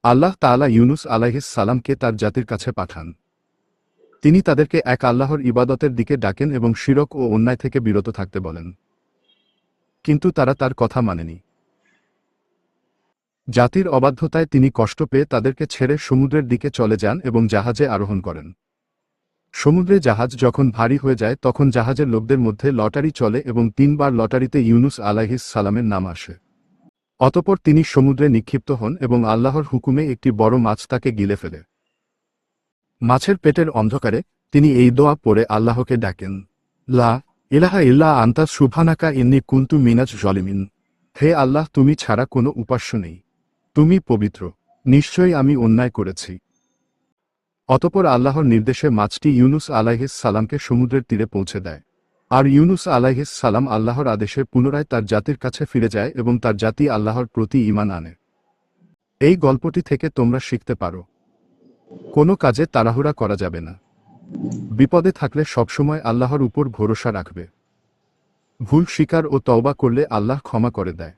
আল্লাহ তাআলা ইউনুস আলাইহিস সালামকে তার জাতির কাছে পাঠান। তিনি তাদেরকে এক আল্লাহর ইবাদতের দিকে ডাকেন এবং শিরক ও অন্যায় থেকে বিরত থাকতে বলেন। কিন্তু তারা তার কথা মানেনি। জাতির অবাধ্যতায় তিনি কষ্ট পেয়ে তাদেরকে ছেড়ে সমুদ্রের দিকে চলে যান এবং জাহাজে আরোহণ করেন। সমুদ্রে জাহাজ যখন ভারী হয়ে যায় তখন জাহাজের লোকদের মধ্যে লটারি চলে এবং ৩ বার লটারিতে ইউনুস আলাইহিস সালামের নাম আসে। অতঃপর তিনি সমুদ্রে নিক্ষিপ্ত হন এবং আল্লাহর হুকুমে একটি বড় মাছ তাকে গিলে ফেলে। মাছের পেটের অন্ধকারে তিনি এই দোয়া পড়ে আল্লাহকে ডাকেন, লা ইলাহা ইল্লা আনতা সুবহানাকা ইন্নী কুনতু মিনাজ জালিমিন। হে আল্লাহ, তুমি ছাড়া কোনো উপাস্য নেই, তুমি পবিত্র, নিশ্চয়ই আমি অন্যায় করেছি। অতঃপর আল্লাহর নির্দেশে মাছটি ইউনুস আলাইহিস সালামকে সমুদ্রের তীরে পৌঁছে দেয়। আর ইউনুস আলাইহিস সালাম আল্লাহর আদেশে পুনরায় তার জাতির কাছে ফিরে যায় এবং তার জাতি আল্লাহর প্রতি ঈমান আনে। এই গল্পটি থেকে তোমরা শিখতে পারো, কোনো কাজে তাড়াহুড়া করা যাবে না। বিপদে থাকলে সবসময় আল্লাহর উপর ভরসা রাখবে। ভুল স্বীকার ও তওবা করলে আল্লাহ ক্ষমা করে দেয়।